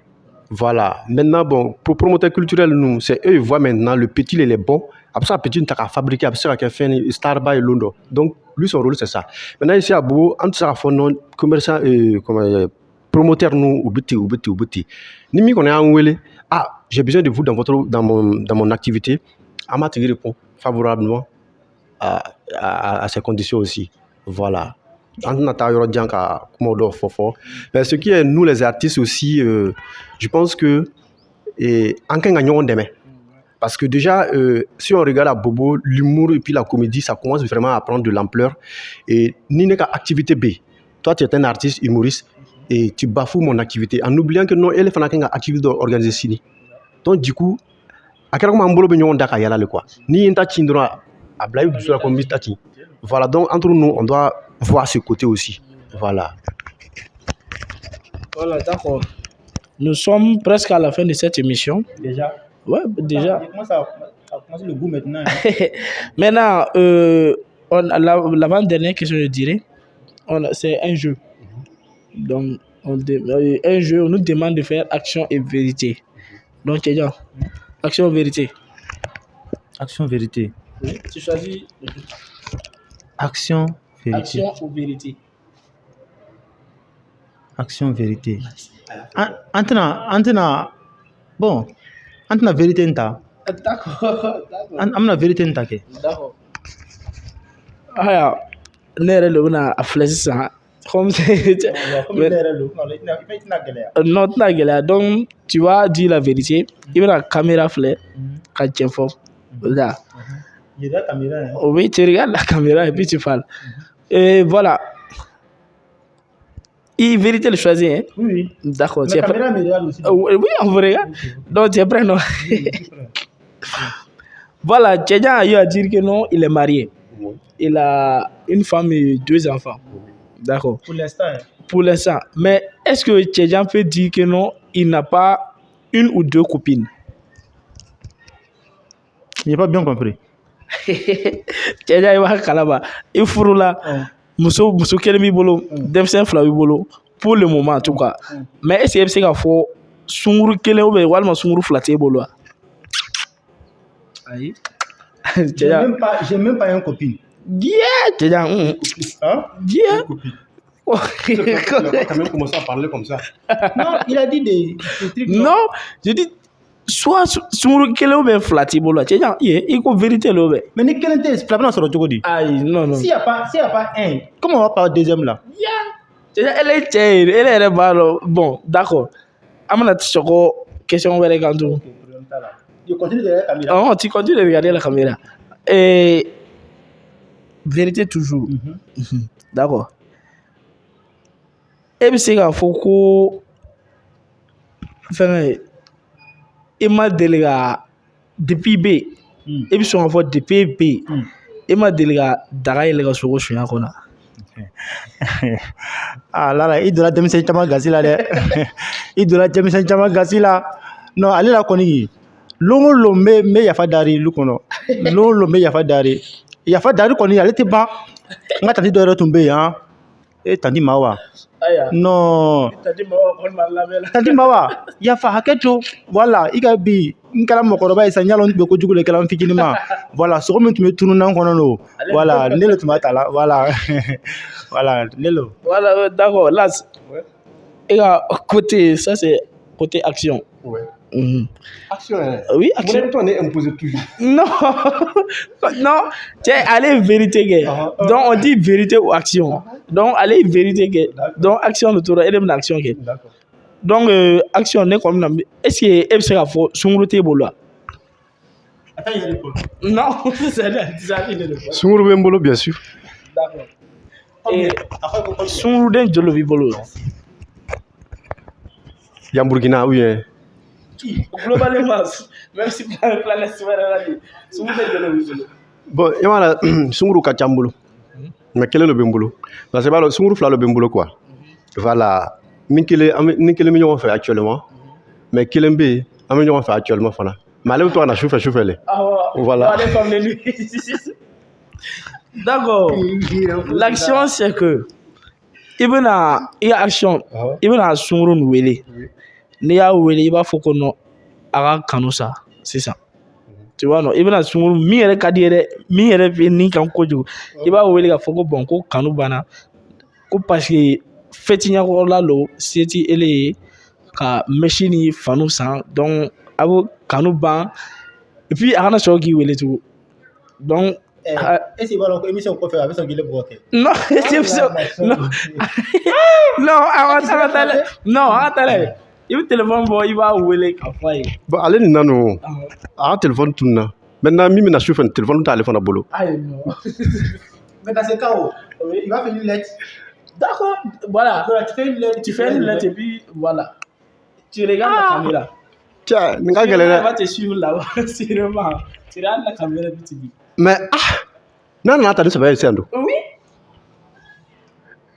Voilà. Maintenant, bon, pour promoteur culturel, nous, c'est eux, ils voient maintenant le petit, il est bon. Après ça, le petit, il a fabriqué, après ça, il a fait un Starbucks et Londres. Donc, lui, son rôle, c'est ça. Maintenant, ici, à Bobo, entre ça, il commerçant, promoteur, nous, ou biti. Nimi, qu'on est en Wele, j'ai besoin de vous dans mon activité. Amateur répond favorablement à ces conditions aussi. Voilà. Mais ce qui est nous les artistes aussi, je pense que en gagnant demain. Parce que déjà, si on regarde à Bobo, l'humour et puis la comédie, ça commence vraiment à prendre de l'ampleur. Et ni n'est qu'à activité B. Toi, tu es un artiste humoriste et tu bafoues mon activité en oubliant que non, elle est une activité organisée. Donc du coup, à quel moment on peut d'accord y aller quoi. Ni un tachin droit à blague sur la comédie. Voilà. Donc entre nous, on doit voir ce côté aussi. Voilà. Voilà, d'accord. Nous sommes presque à la fin de cette émission. Déjà. Ouais, déjà. Ça commence le goût maintenant. Maintenant, l'avant-dernière question, je dirais, c'est un jeu. Donc, un jeu, on nous demande de faire action et vérité. Donc, Tchadjan, action et vérité. Action, vérité. Oui, tu choisis. Action, vérité. Action ou vérité. Action, vérité. Bon. Entre la vérité et ta. D'accord. La vérité et ta. D'accord. Ah, on a flèche ça. Comme non, donc tu vas dire la vérité. Il y a la caméra flèche. Quand tu es fort. Là. Oui, tu regardes la caméra et puis tu parles. Et voilà. Et vérité le choisir, hein? Oui. D'accord. La caméra me regarde aussi. Oui, on vous regarde. Donc tu es prêt, non? Voilà, Tchadjan a eu à dire que non, il est marié. Il a une femme et 2 enfants. D'accord. Pour l'instant. Hein? Pour l'instant. Mais est-ce que Tchadjan peut dire que non, il n'a pas 1 ou 2 copines? Je n'ai pas bien compris. Tchadjan, il va kalaba. Il faut là. Muso kelen b'i bolo denmisɛn 2 b'i bolo pour le moment en tout cas mais est-ce que e bɛ se k'a fɔ sunguru kelen ou bien walima sunguru 2 t'e bolo wa ayi j'ai même pas une copine. Tchadjan Hein? Il a quand même commencé à parler comme ça. Non, il a dit des trucs. Non, je dis soit sunguru kelen ou bien 2 t'e bolo Tchadjan il ko vérité là bɛ mais ni kelen tɛ fila bɛna sɔrɔ cogo di? ayi non s'il y a pas un, comment on va parler deuxième là? Tchadjan elle est cɛ ye elle yɛrɛ b'a dɔn bon d'accord an bɛna sɔgɔ question wɛrɛ kan tugun. Je continue de regarder la caméra. Oh, tu continues de regarder la caméra. Et vérité toujours. D'accord. Et puis c'est qu'il faut que enfin il m'a délégué depuis B. Et puis son enfant depuis B. Il m'a délégué daga il est sur le chien qu'on a. Ah là, il doit démissionner chama gasi là dɛ. Il doit démissionner chama gasi là. Non, allez la kɔni. Longo me yafa dari lu kɔnɔ. Longo me yafa dari. Yafa dari kɔni ale tɛ ban. N ka tanti dɔ yɛrɛ tun bɛ yen han. Tanti Mawa. Non. Tanti Mawa yafa hakɛ to. Voilà, i ka bi n kɛra mɔgɔkɔrɔba ye sa ɲalɔ n tun bɛ kojugu le kɛla n fitinin ma voilà sogo min tun bɛ tununnan kɔnɔ no voilà ne le tun b'a ta la voilà voilà ne lo Voilà, d'accord. Là, et côté, ça c'est côté action. Ouais. Mhm. Action, hein. Oui, action. Mon on est imposé toujours. Non, non, tiens, allez, vérité, gars. Donc, on dit vérité ou action. Donc, allez, vérité, gars. Donc, action, le tour, elle est action, gars. D'accord. Donc, action, n'est comme est-ce que elle sera fort, son route est beau attends il y a des problèmes non, ça il est le Sunguru Bembolo, bien sûr. D'accord. Et son route est de l'obibolo. Yamburgina, oui. Hein. Globalement, même si la planète se va son route est de l'obibolo. Bon, il y a Sunguru Kachambolo. Mais quel est le Bembolo? C'est pas le Sunguru Fla le Bembolo, quoi. Voilà. Ninkele million fait actuellement. Mais Kilembe, un million fait actuellement. Mais allez, toi, on a chauffé. Voilà. Allez, comme les nuits. D'accord. L'action, c'est que il y a action. Il y a sunguru nouvelé. Ni y'a wele, il va faut qu'on a kanosa. C'est ça. Tu vois, non? Il y a sunguru, mi yɛrɛ ka di yɛrɛ, mi yɛrɛ bɛ ni kan kojugu. I b'a wele k'a fɔ ko bon ko kanu banna. Ko parce que fɛtiɲɛkɔrɔ la lo, se ti ele ye ka mɛsi ni fanu san. Donc, a bɛ kanu ban. Et puis, a kana sɔrɔ k'i wele tugun. Donc, est-ce qu'il va donc émission quoi faire avec son guillet broqué non, non, non, attends, il veut téléphone bon, il va ouler qu'à faire. Bon, allez, non, un téléphone tout là. Maintenant, mi na chauffé un téléphone, téléphone à bolo. Ah non. mais dans ce cas il va faire une lettre D'accord, voilà. tu fais une lettre Et puis voilà. Tu regardes la caméra. Tiens, Il va te suivre là-bas, sérieusement. Tu regardes la caméra et puis tu dis. Mais non, attendez, ça va essayer. Oui.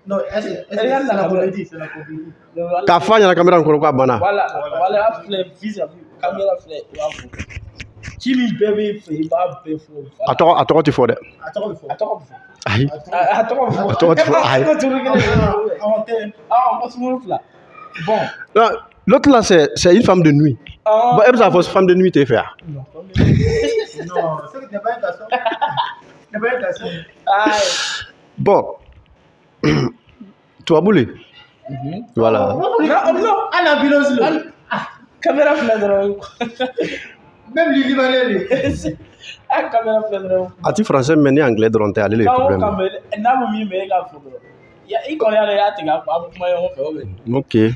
non c'est la comédie c'est la comédie Ta femme, il y a la caméra encore quoi, bana. Voilà, vis-à-vis, caméra flèche, qui lui bébé fait, il va faire. Attends, tu fais. Attends. Aïe. Attends, tu fais. Aïe. On continue là. Bon. Non, l'autre là, c'est une femme de nuit. Bon, elle a une femme de nuit, tu fais. non c'est pas un garçon c'est pas un garçon Bon. Tu as boulé. Voilà. non à l'ambulance Caméra flèche. même les Libanais Caméra flèche. As-tu français, mais ni anglais, donc tu es allé les problèmes. Okay.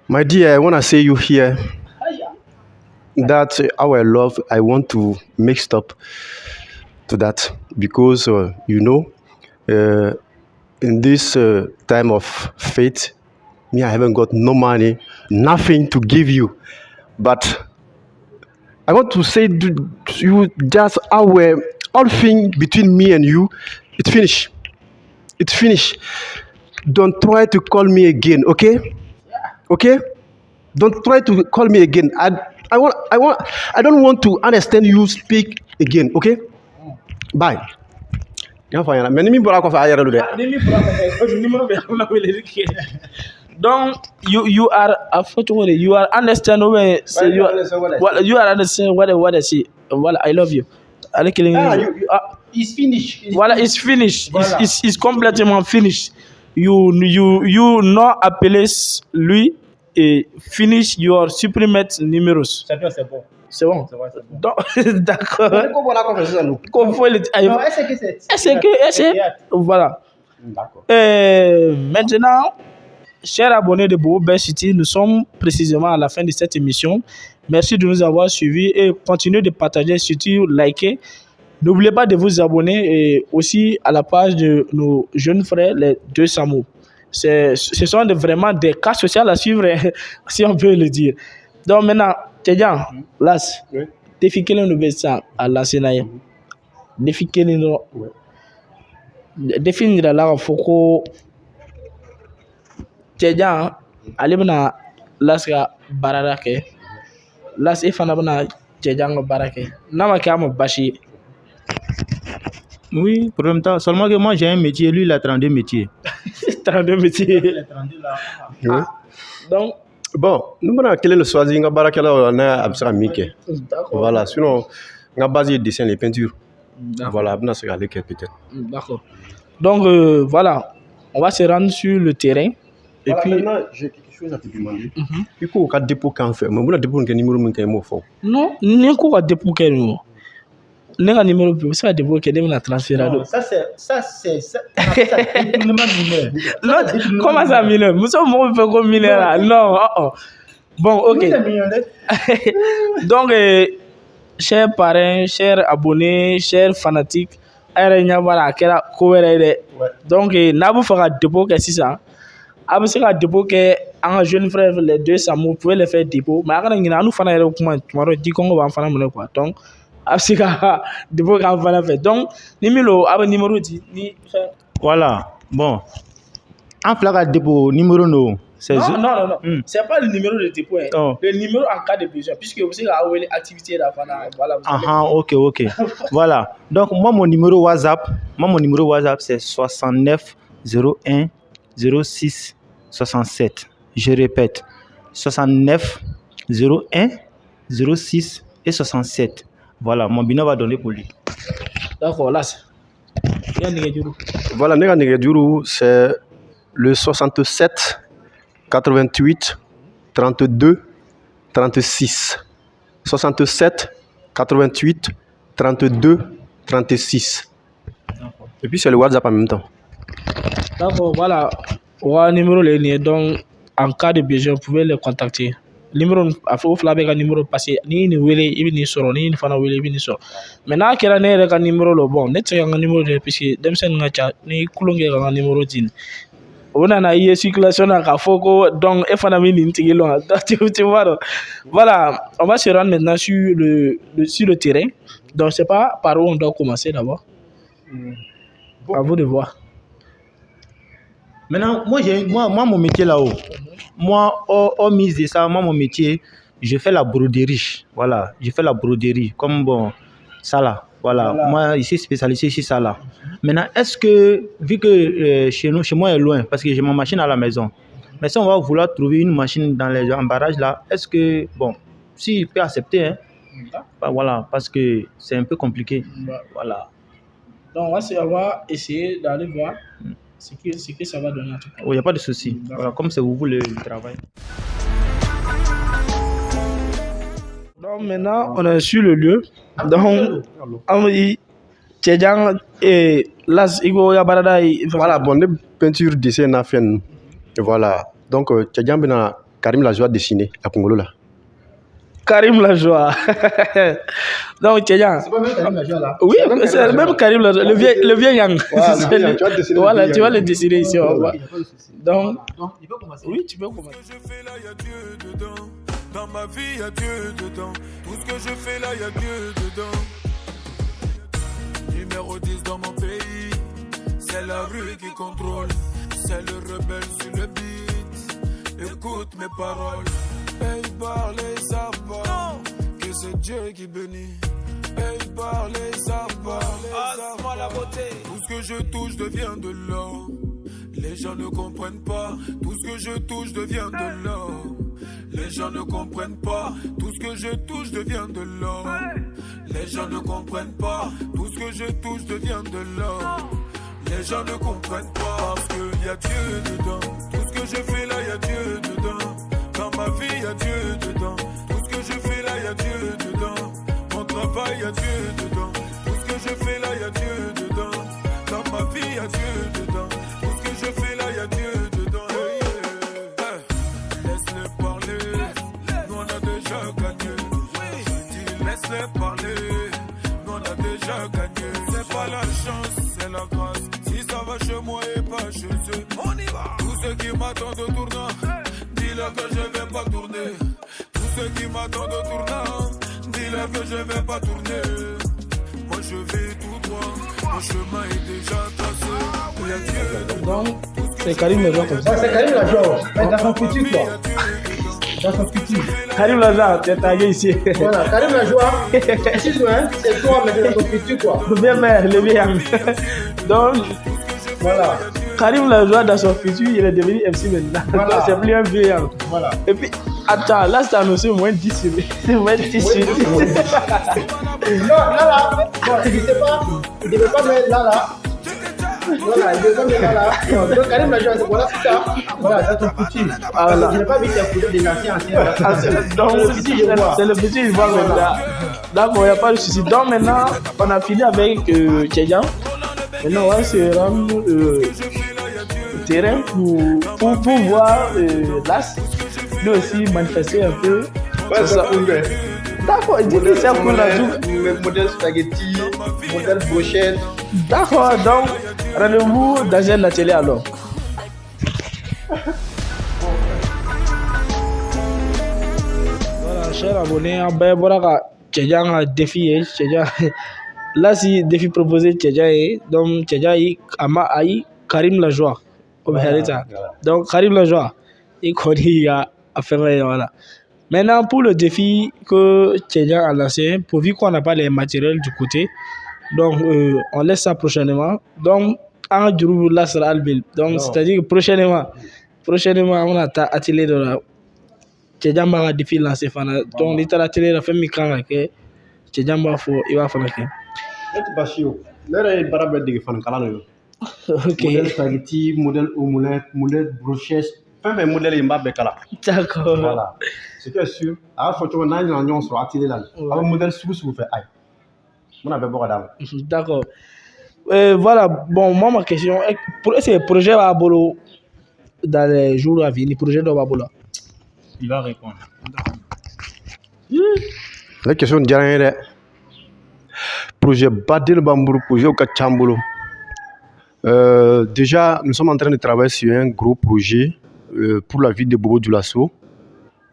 My dear, I want to say you here that our love, I want to make stop to that because, in this time of faith, me, I haven't got no money, nothing to give you. But I want to say to you just our all thing between me and you, it's finished. It's finished. Don't try to call me again, okay? Okay? Don't try to call me again. I don't want to understand you speak again, okay? Bye. Donc, you are understand you are understand what I say. Well, I love you. it's finished Voilà, it's finished. It's complètement finished. You not appeler lui et finish your supprimate numéros. c'est bon C'est bon. Donc, d'accord. non est-ce que Voilà. D'accord. Maintenant, chers abonnés de Bobo Bell City, nous sommes précisément à la fin de cette émission. Merci de nous avoir suivis et continuez de partager, surtout liker. N'oubliez pas de vous abonner et aussi à la page de nos jeunes frères, les deux Samo. Ce sont vraiment des cas sociaux à suivre, si on peut le dire. Donc maintenant, Tedjan, Las, défi quel est le best à la Sénaï? Défi quel est le défi de la Foko Tedjan, allez bana Laska Bararake. Las et Fanabana Tedjan Barake. Namakam Bashi. oui pour le même temps seulement que moi j'ai un métier lui il a 32 métiers 32 métiers. il a 32 là Donc, Bon, nous avons quel choisi nga barakela on a abstra mike. D'accord. Voilà, sinon nga base dessin les peintures. D'accord. Voilà, on a se regarder peut-être. D'accord. Donc, voilà, on va se rendre sur le terrain. Et Voilà, puis, maintenant, j'ai quelque chose à te demander. Il faut qu'un dépôt qu'on fait. Mais vous avez dépôt un numéro qui est mot fort. non, n'est quoi dépôt quel numéro? N'est pas numéro plus, ça dépôt quel numéro transfert. Ça c'est détournement mineur. Non, comment ça mineur? Nous sommes moins fait comme mineur là. Non, Bon, ok. Donc, chers parrains, chers abonnés, chers fanatiques, donc, n'a pas fait dépôt que c'est ça. A bɛ se ka dépôt kɛ an ka jeune frère les deux Samu pouvez les faire dépôt mais a kana ɲinɛ an n'u fana yɛrɛ kuma tuma dɔ di kɔngɔ b'an fana minɛ quoi donc a bɛ se ka dépôt k'an fana fɛ donc ni min don a bɛ numéro di ni fɛn. Voilà, bon. En flaga dépôt numéro no. Non. C'est pas le numéro de dépôt. Hein. Oh. Le numéro en cas de besoin puisque vous savez avoir l'activité là voilà. Ah OK. Voilà. Donc moi mon numéro WhatsApp c'est 69 01 06 67. Je répète, 69 01 06 et 67. Voilà, mon binôme va donner pour lui. D'accord, là. Voilà, Néga c'est le 67 88 32 36. 67 88 32 36. Et puis c'est le WhatsApp en même temps. D'accord, voilà. Voilà, numéro les donc en cas de besoin, vous pouvez les contacter. Numéro a faut flaber ka numéro passé ni wele ibi ni soro ni fana wele ibi ni soro. Maintenant kera ne ka numéro lo bon, ne tsaga numéro de puisque demsen nga cha ni kulonge ka numéro din. On a eu circulation na ka foko donc e fana mi ni tigi lo. Tu vois. Voilà, on va se rendre maintenant sur le terrain. Donc c'est pas par où on doit commencer d'abord. À vous de voir. Maintenant, moi mon métier là-haut. Moi, au mise de ça, mon métier, je fais la broderie. Voilà, je fais la broderie. Comme bon, ça là. Voilà. Moi, ici, spécialisé ici, ça là. Maintenant, est-ce que, vu que chez moi est loin, parce que j'ai ma machine à la maison, mais si on va vouloir trouver une machine dans les emballages là, est-ce que, bon, si il peut accepter, hein, bah, voilà, parce que c'est un peu compliqué. Voilà. Donc, on va essayer d'aller voir. Ce que ça va donner en tout cas. Il n'y a pas de souci. Voilà, comme c'est vous voulez le travail. Donc maintenant, on est sur le lieu. Donc, on dit, et là, voilà, bon, les peintures dessin à faire. Voilà. Donc, Tchadjan Bena Karim la joie dessiné à Congolo là. Karim la joie. Donc, Tchadjan. C'est pas même Karim la joie là. Oui, c'est le même Karim la joie. Le vieux Yang. Voilà, tu vas le dessiner ici. Donc, oui, tu peux commencer. Tout ce que je fais là, y a Dieu dedans. Dans ma vie, y a Dieu dedans. Tout ce que je fais là, y a Dieu dedans. Numéro 10 dans mon pays. C'est la rue qui contrôle. C'est le rebelle sur le beat. Écoute mes paroles. Hey, parle ça va. Que c'est Dieu qui bénit. Hey, parle ça va. Moi la beauté. Tout ce que je touche devient de l'or. Les gens ne comprennent pas. Tout ce que je touche devient de l'or. Les gens ne comprennent pas. Tout ce que je touche devient de l'or. Les gens ne comprennent pas. Tout ce que je touche devient de l'or. Les gens ne comprennent pas. Parce qu'il y a Dieu dedans. Tout ce que je fais là, y a Dieu dedans. Dans ma vie, y a Dieu dedans. Tout ce que je fais là, y a Dieu dedans. Mon travail, y a Dieu dedans. Tout ce que je fais là, y a Dieu dedans. Dans ma vie, y a Dieu dedans. Tout ce que je fais là, y a Dieu dedans. Hey, hey. Laisse-les parler. Nous on a déjà gagné. Je dis laisse-les parler. Nous on a déjà gagné. C'est pas la chance, c'est la grâce. Si ça va chez moi et pas chez eux, on y va. Tous ceux qui m'attendent au tournant, dis-leur que je vais pas tourner. Tous ceux qui m'attendent au tournant, dis-leur que je vais pas tourner. Moi je vais tout droit, mon chemin est déjà tracé. Il y a Dieu dedans. Donc, c'est Karim la joie comme ça. C'est Karim la joie. Dans son futur quoi. Dans son futur. Karim la joie, tu es tagué ici. Voilà, Karim la joie. Excuse-moi, hein, c'est toi mais dans ton futur quoi. Le bien mère, le bien. Donc, Voilà. Karim Lajoie, dans son futur, il est devenu MC maintenant. Voilà. C'est plus un vieux. Voilà. Et puis, attends, là, c'est annoncé moins 10 sur 10. C'est moins 10 sur 10. Non, là, bon, il ne devait pas mettre là. Voilà, il devait pas mettre là. Non, donc Karim Lajoie, voilà, c'est ça. Voilà, c'est ton futur. Voilà. Je n'ai pas vu tes photos des anciens. Donc, C'est le futur, je vois. c'est le petit, je vois maintenant. D'accord, il n'y a pas de souci. Donc, maintenant, on a fini avec Tchèdian. Maintenant, on va se rendre au terrain pour voir l'As. Lui aussi manifester un peu. Ouais, c'est cool, ouais. D'accord, il dit que c'est cool là tout. Modèle spaghetti, modèle brochette. D'accord, donc rendez-vous dans un atelier alors. Voilà, chers abonnés, on va voir Tchèdian a défié. Là, si défi proposé Tchèdian, donc Tchèdian a Karim Lajoie. Donc Karim Lajoie, il connaît à faire voilà. Maintenant, pour le défi que Tchèdian a lancé, pourvu qu'on n'a pas les matériels du côté, donc on laisse ça prochainement. Donc, en jour là sera Albil. Donc, c'est-à-dire que prochainement, on a atelier de la Tchèdian va défi lancé. Donc, il y a atelier de faire micro que Tchèdian il va faire. Ok. Modèle spaghetti, modèle omelette, modèle brochette. Enfin, modèle Imbabekala. D'accord. Voilà. Ce qui est sûr, à la photo, on a une union sur la télé là. Un modèle sous fait aïe. On avait beaucoup d'âme. D'accord. Voilà, bon, moi, ma question est est-ce que le projet va abolo dans les jours à venir? Le projet de Babolo. Il va répondre. La question de rien. Projet Badil Bambourou, projet au Kachambolo. Déjà, nous sommes en train de travailler sur un gros projet pour la ville de Bobo Dioulasso,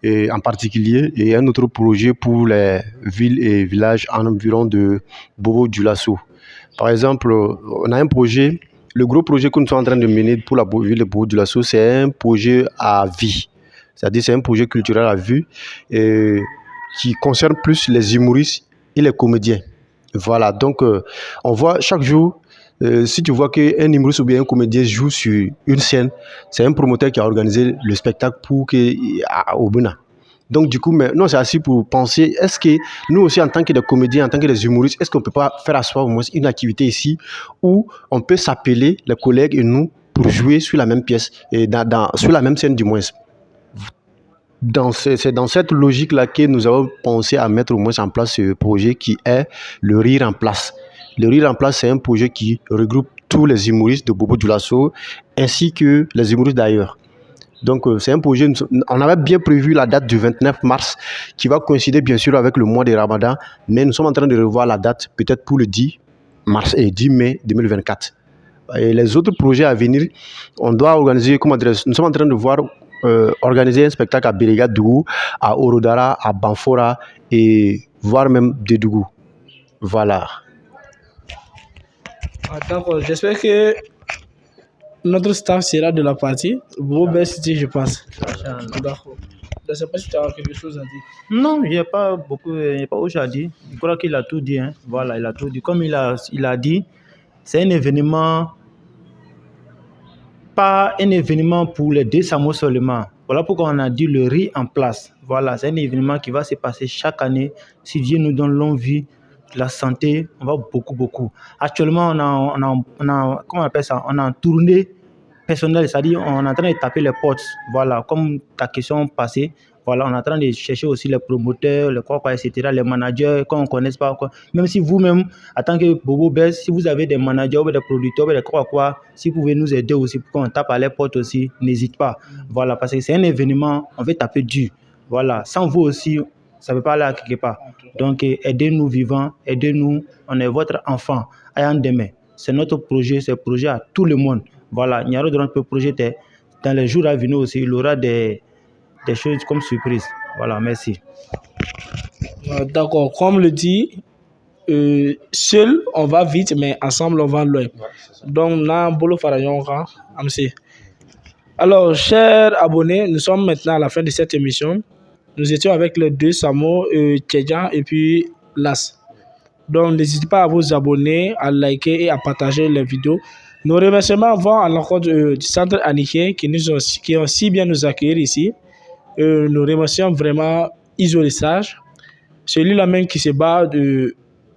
et en particulier, et un autre projet pour les villes et villages environ de Bobo Dioulasso. Par exemple, on a un projet, le gros projet que nous sommes en train de mener pour la ville de Bobo Dioulasso, c'est un projet à vie. C'est-à-dire c'est un projet culturel à vue qui concerne plus les humoristes et les comédiens. Voilà, donc on voit chaque jour, si tu vois qu'un humoriste ou bien un comédien joue sur une scène, c'est un promoteur qui a organisé le spectacle pour au Buna. Donc du coup, non, c'est assis pour penser, est-ce que nous aussi en tant que des comédiens, en tant que des humoristes, est-ce qu'on ne peut pas faire asseoir au moins une activité ici où on peut s'appeler, les collègues et nous, pour jouer sur la même pièce, et sur la même scène du moins. C'est dans cette logique-là que nous avons pensé à mettre au moins en place ce projet qui est le Rire en place. Le Rire en place, c'est un projet qui regroupe tous les humoristes de Bobo Dioulasso ainsi que les humoristes d'ailleurs. Donc c'est un projet, on avait bien prévu la date du 29 mars qui va coïncider bien sûr avec le mois de Ramadan, mais nous sommes en train de revoir la date peut-être pour le 10 mars et 10 mai 2024. Et les autres projets à venir, on doit organiser, nous sommes en train de voir organiser un spectacle à Béréga Dougou, à Orodara, à Banfora et voire même Dédougou. Voilà. D'accord, j'espère que notre staff sera de la partie. Bobo City, je pense. D'accord. Je ne sais pas si tu as quelque chose à dire. Non, il n'y a pas autre à dire. Je crois qu'il a tout dit. Hein. Voilà, il a tout dit. Comme il a dit, c'est un événement, pas un événement pour les 2 SAMO seulement. Voilà pourquoi on a dit le Rire en place. Voilà, c'est un événement qui va se passer chaque année. Si Dieu nous donne longue vie, la santé, on va beaucoup. Actuellement, on a comment on appelle ça? On a un tournée personnelle, c'est-à-dire on est en train de taper les portes. Voilà, comme ta question passée. Voilà, on est en train de chercher aussi les promoteurs, les etc., les managers qu'on ne connaisse pas. Même si vous-même, en tant que Bobo Bess, si vous avez des managers ou des producteurs, des si vous pouvez nous aider aussi pour qu'on tape à les portes aussi, n'hésite pas. Voilà, parce que c'est un événement, on veut taper dur. Voilà, sans vous aussi, ça ne peut pas aller à quelque part. Donc, aidez-nous vivants, aidez-nous, on est votre enfant. Ayant demain, c'est notre projet, c'est un projet à tout le monde. Voilà, il y aura d'autres projets. Dans les jours à venir aussi, il y aura des choses comme surprise. Voilà, merci. D'accord, comme le dit, seul on va vite, mais ensemble on va loin. Donc, là, Bolo Farayon, alors, chers abonnés, nous sommes maintenant à la fin de cette émission. Nous étions avec les 2 SAMO, Tchèdian et puis Las. Donc, n'hésitez pas à vous abonner, à liker et à partager les vidéos. Nos remerciements vont à l'encontre du centre Aniké qui ont si bien nous accueillir ici. Nous remercions vraiment Isolé Sage, celui-là même qui se bat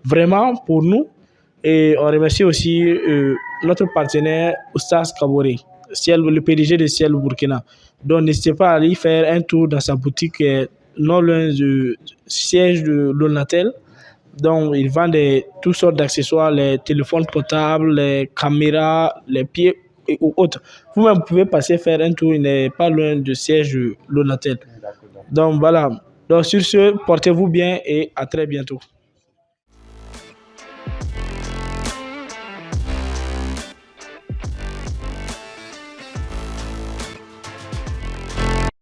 vraiment pour nous. Et on remercie aussi notre partenaire Oustas Kaboré, le PDG de Ciel Burkina. Donc n'hésitez pas à aller faire un tour dans sa boutique non loin du siège de Lonatel. Donc il vend toutes sortes d'accessoires, les téléphones portables, les caméras, les pieds et autres. Vous-même pouvez passer faire un tour, il n'est pas loin du siège de Lonatel. Donc voilà. Donc sur ce, portez-vous bien et à très bientôt.